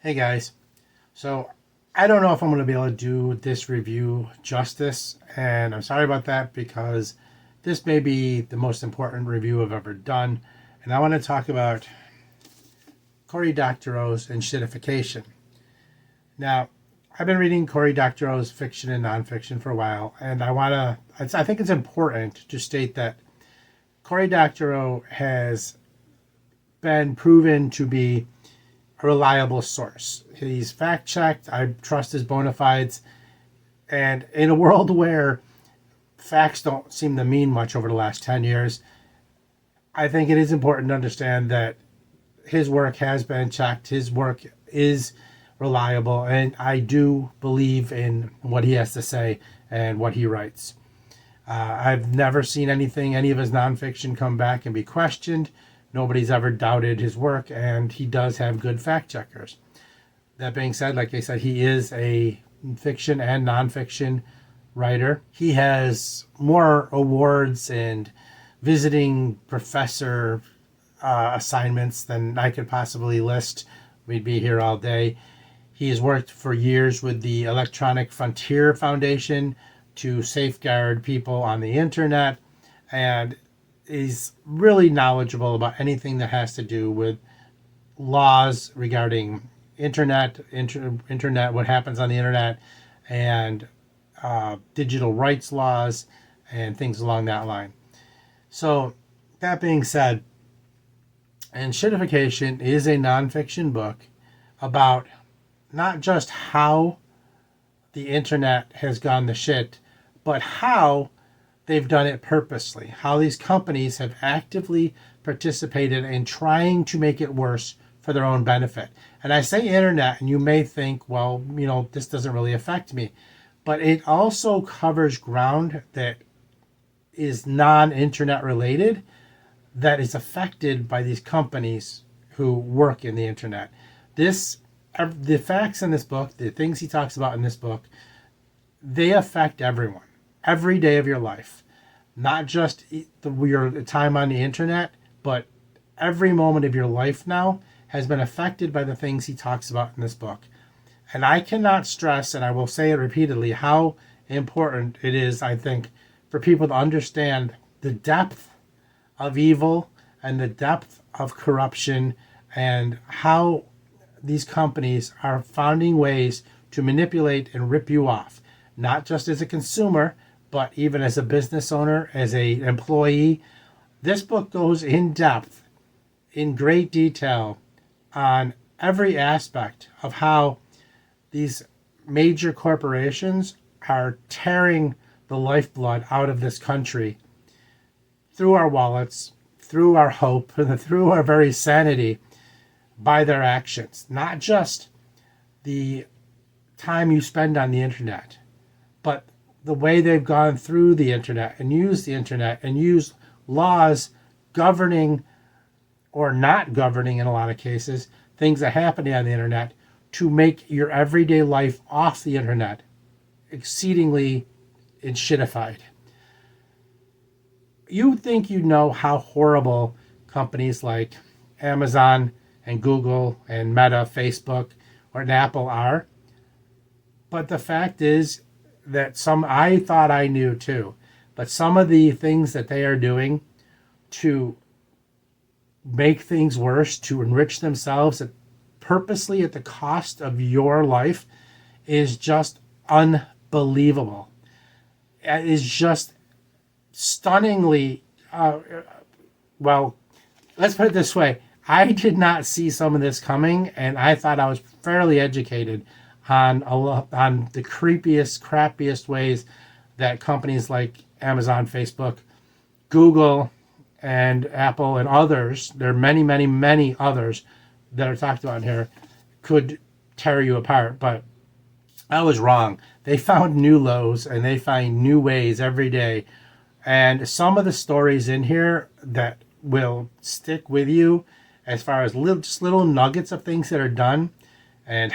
Hey guys, so I don't know if I'm going to be able to do this review justice, and I'm sorry about that because this may be the most important review I've ever done, and I want to talk about Doctorow's Enshittification. Now, I've been reading Doctorow's fiction and nonfiction for a while, and I think it's important to state that Doctorow has been proven to be a reliable source. He's fact checked. I trust his bona fides. And in a world where facts don't seem to mean much over the last 10 years, I think it is important to understand that his work has been checked. His work is reliable. And I do believe in what he has to say and what he writes. I've never seen any of his nonfiction come back and be questioned. Nobody's ever doubted his work, and he does have good fact checkers. That being said, like I said, he is a fiction and nonfiction writer. He has more awards and visiting professor assignments than I could possibly list. We'd be here all day. He has worked for years with the Electronic Frontier Foundation to safeguard people on the internet, and is really knowledgeable about anything that has to do with laws regarding internet, what happens on the internet, and digital rights laws and things along that line. So that being said, Enshittification is a nonfiction book about not just how the internet has gone to shit, but how they've done it purposely, how these companies have actively participated in trying to make it worse for their own benefit. And I say internet, and you may think, well, this doesn't really affect me. But it also covers ground that is non-internet related, that is affected by these companies who work in the internet. The facts in this book, the things he talks about in this book, they affect everyone, every day of your life. Not just your time on the internet, but every moment of your life now has been affected by the things he talks about in this book. And I cannot stress, and I will say it repeatedly, how important it is, I think, for people to understand the depth of evil and the depth of corruption, and how these companies are finding ways to manipulate and rip you off, not just as a consumer, but even as a business owner, as an employee. This book goes in depth, in great detail, on every aspect of how these major corporations are tearing the lifeblood out of this country through our wallets, through our hope, through our very sanity, by their actions. Not just the time you spend on the internet, but the way they've gone through the internet and used the internet and used laws governing or not governing, in a lot of cases, things that happen on the internet to make your everyday life off the internet exceedingly enshittified. You think you know how horrible companies like Amazon and Google and Meta, Facebook, or Apple are, but the fact is that I thought I knew too, but some of the things that they are doing to make things worse, to enrich themselves purposely at the cost of your life, is just unbelievable. It is just stunningly, well, let's put it this way. I did not see some of this coming, and I thought I was fairly educated on the creepiest, crappiest ways that companies like Amazon, Facebook, Google, and Apple, and others, there are many, many, many others that are talked about here, could tear you apart. But I was wrong. They found new lows, and they find new ways every day. And some of the stories in here that will stick with you, as far as little nuggets of things that are done, and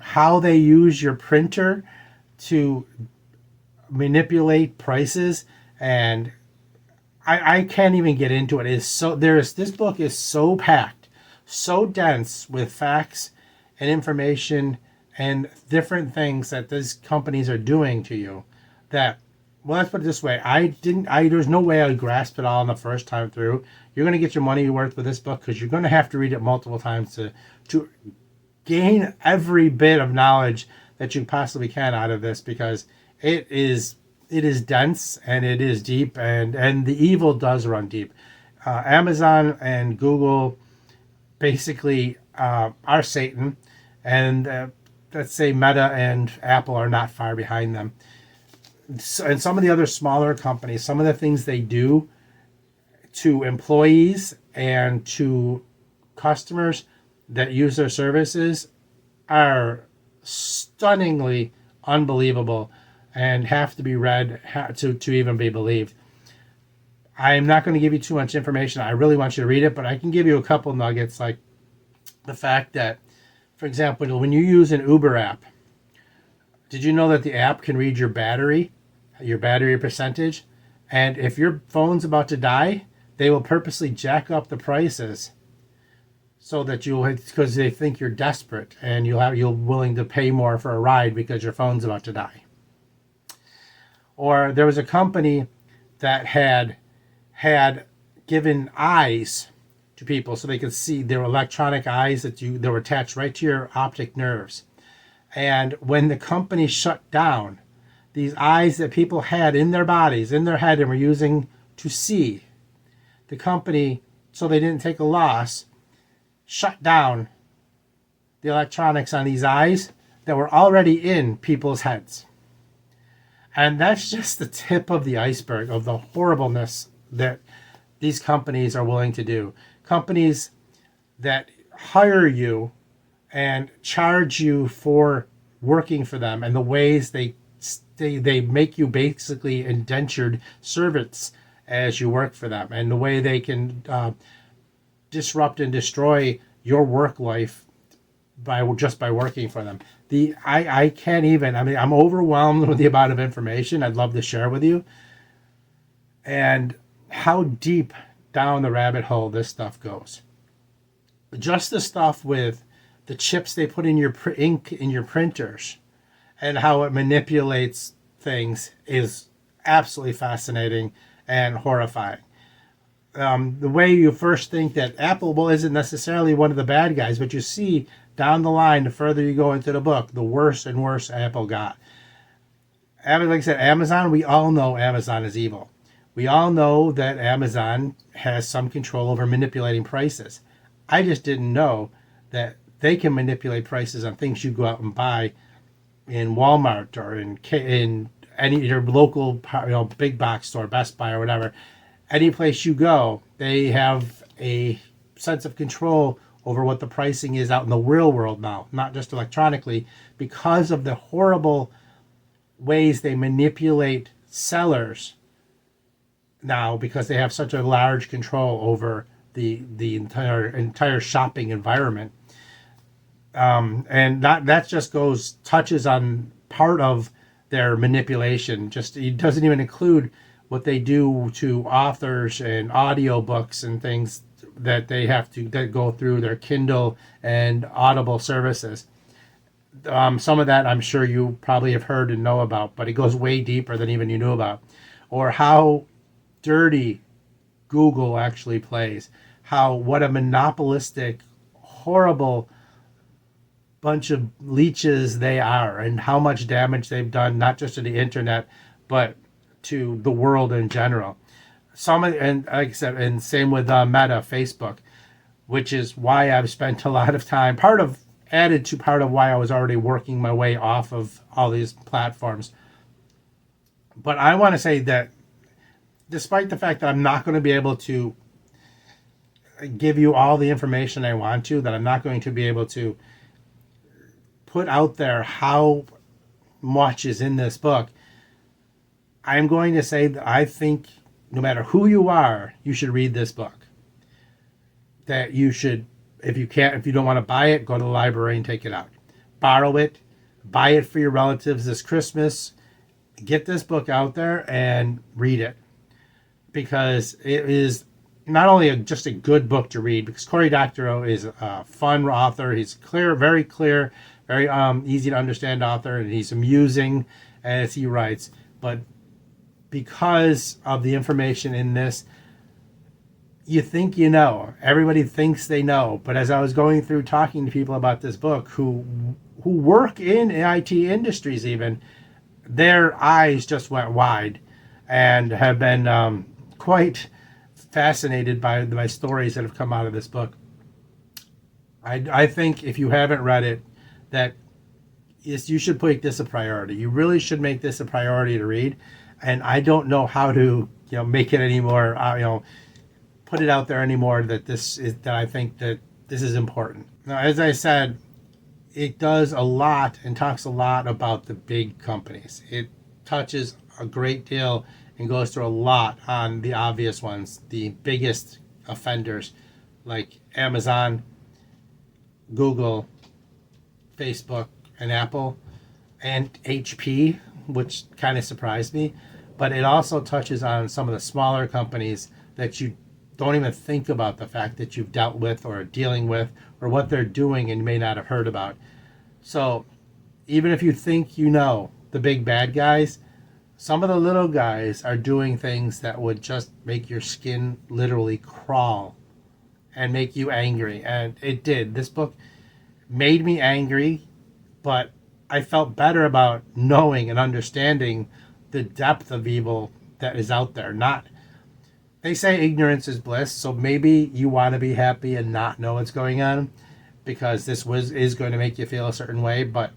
how they use your printer to manipulate prices, and I can't even get into it. This book is so packed, so dense with facts and information and different things that these companies are doing to you that, well, let's put it this way. There's no way I grasped it all in the first time through. You're going to get your money worth with this book because you're going to have to read it multiple times to gain every bit of knowledge that you possibly can out of this, because it is dense and it is deep, and the evil does run deep. Amazon and Google basically are Satan, and let's say Meta and Apple are not far behind them. So, and some of the other smaller companies, some of the things they do to employees and to customers that use their services are stunningly unbelievable and have to be read to even be believed. I'm not going to give you too much information. I really want you to read it, but I can give you a couple nuggets, like the fact that, for example, when you use an Uber app, did you know that the app can read your battery percentage? And if your phone's about to die, they will purposely jack up the prices so that because they think you're desperate and you're willing to pay more for a ride because your phone's about to die. Or there was a company that had given eyes to people so they could see. Their electronic eyes that were attached right to your optic nerves. And when the company shut down, these eyes that people had in their bodies, in their head, and were using to see, the company, so they didn't take a loss, shut down the electronics on these eyes that were already in people's heads. And that's just the tip of the iceberg of the horribleness that these companies are willing to do. Companies that hire you and charge you for working for them, and the ways they make you basically indentured servants as you work for them, and the way they can disrupt and destroy your work life by working for them. I can't even. I mean, I'm overwhelmed with the amount of information I'd love to share with you, and how deep down the rabbit hole this stuff goes. Just the stuff with the chips they put in your ink in your printers and how it manipulates things is absolutely fascinating and horrifying. The way you first think that Apple isn't necessarily one of the bad guys, but you see down the line, the further you go into the book, the worse and worse Apple got. Like I said, Amazon, we all know Amazon is evil. We all know that Amazon has some control over manipulating prices. I just didn't know that they can manipulate prices on things you go out and buy in Walmart or in any your local big box store, Best Buy or whatever. Any place you go, they have a sense of control over what the pricing is out in the real world now, not just electronically, because of the horrible ways they manipulate sellers now, because they have such a large control over the entire shopping environment. And that just touches on part of their manipulation. Just it doesn't even include what they do to authors and audiobooks and things that they have to go through their Kindle and Audible services. Some of that I'm sure you probably have heard and know about, but it goes way deeper than even you knew about. Or how dirty Google actually plays. What a monopolistic, horrible bunch of leeches they are, and how much damage they've done, not just to the internet, but to the world in general. And like I said, and same with Meta, Facebook, which is why I've spent a lot of time, added to part of why I was already working my way off of all these platforms. But I want to say that despite the fact that I'm not going to be able to give you all the information I want to, that I'm not going to be able to put out there how much is in this book, I'm going to say that I think no matter who you are, you should read this book. That you should, if you don't want to buy it, go to the library and take it out. Borrow it, buy it for your relatives this Christmas. Get this book out there and read it, because it is not only just a good book to read, because Cory Doctorow is a fun author. He's clear, very easy to understand author, and he's amusing as he writes. But because of the information in this, you think you know. Everybody thinks they know. But as I was going through talking to people about this book who work in IT industries even, their eyes just went wide and have been quite fascinated by my stories that have come out of this book. I think if you haven't read it, that you should make this a priority. You really should make this a priority to read. And I don't know how to make it anymore. Put it out there anymore that I think that this is important. Now, as I said, it does a lot and talks a lot about the big companies. It touches a great deal and goes through a lot on the obvious ones, the biggest offenders like Amazon, Google, Facebook, and Apple, and HP, which kind of surprised me. But it also touches on some of the smaller companies that you don't even think about the fact that you've dealt with or are dealing with, or what they're doing and you may not have heard about. So even if you think you know the big bad guys, some of the little guys are doing things that would just make your skin literally crawl and make you angry. And it did. This book made me angry, but I felt better about knowing and understanding the depth of evil that is out there. They say ignorance is bliss, so maybe you want to be happy and not know what's going on, because this is going to make you feel a certain way. But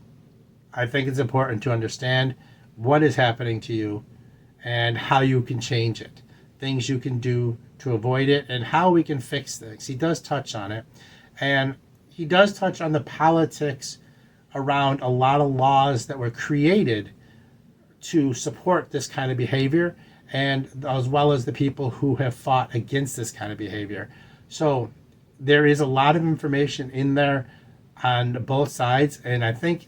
I think it's important to understand what is happening to you and how you can change it, things you can do to avoid it, and how we can fix things. He does touch on it, and he does touch on the politics around a lot of laws that were created to support this kind of behavior, and as well as the people who have fought against this kind of behavior. So there is a lot of information in there on both sides, and I think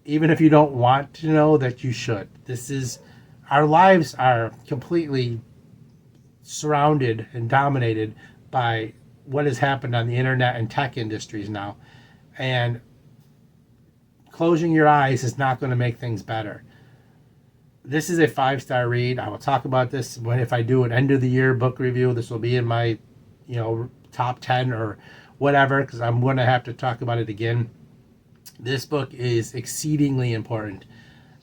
even if you don't want to know, that you should. Our lives are completely surrounded and dominated by what has happened on the internet and tech industries now, and closing your eyes is not going to make things better. This is a 5-star read. I will talk about this if I do an end of the year book review. This will be in my, top 10 or whatever, because I'm going to have to talk about it again. This book is exceedingly important,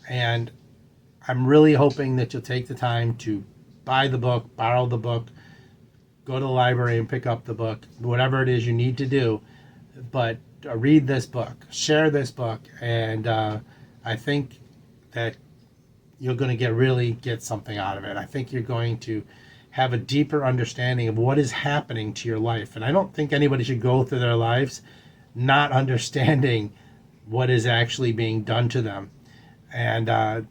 and I'm really hoping that you'll take the time to buy the book, borrow the book, go to the library and pick up the book, whatever it is you need to do. But read this book, share this book, and I think that you're going to really get something out of it. I think you're going to have a deeper understanding of what is happening to your life. And I don't think anybody should go through their lives not understanding what is actually being done to them. And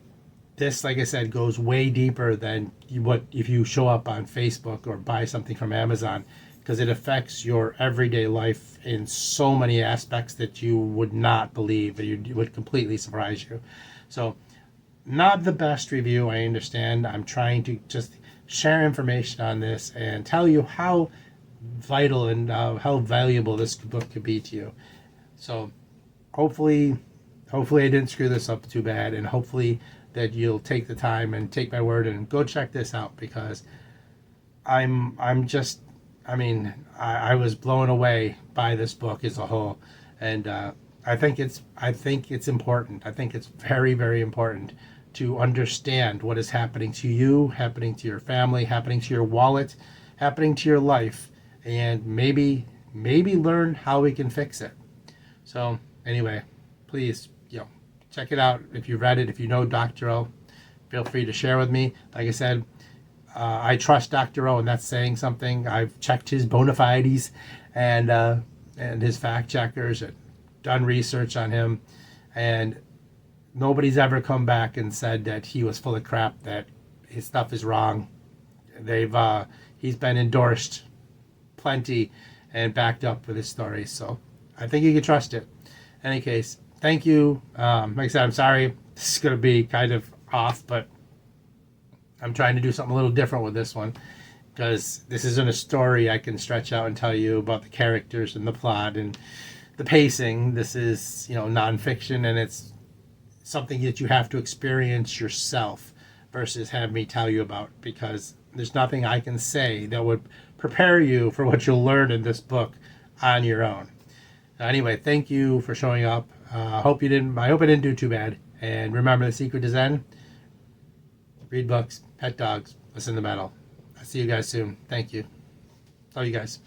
this, like I said, goes way deeper than what if you show up on Facebook or buy something from Amazon, because it affects your everyday life in so many aspects that you would not believe, it would completely surprise you. So not the best review, I understand. I'm trying to just share information on this and tell you how vital and how valuable this book could be to you. So hopefully I didn't screw this up too bad, and hopefully that you'll take the time and take my word and go check this out, because I was blown away by this book as a whole, and I think it's important. I think it's very, very important to understand what is happening to you, happening to your family, happening to your wallet, happening to your life, and maybe learn how we can fix it. So anyway, please, check it out. If you've read it, if you know Doctorow, feel free to share with me. Like I said, I trust Doctorow, and that's saying something. I've checked his bona fides and his fact checkers, and done research on him, and nobody's ever come back and said that he was full of crap, that his stuff is wrong. He's been endorsed plenty and backed up with his story, so I think you can trust it. In any case, thank you. Like I said, I'm sorry this is going to be kind of off, but I'm trying to do something a little different with this one. because this isn't a story I can stretch out and tell you about the characters and the plot and the pacing. This is, nonfiction, and it's something that you have to experience yourself versus have me tell you about, because there's nothing I can say that would prepare you for what you'll learn in this book on your own. Anyway, thank you for showing up. I hope I didn't do too bad. And remember, the secret to Zen: read books, pet dogs, listen to metal. I'll see you guys soon. Thank you. Love you guys.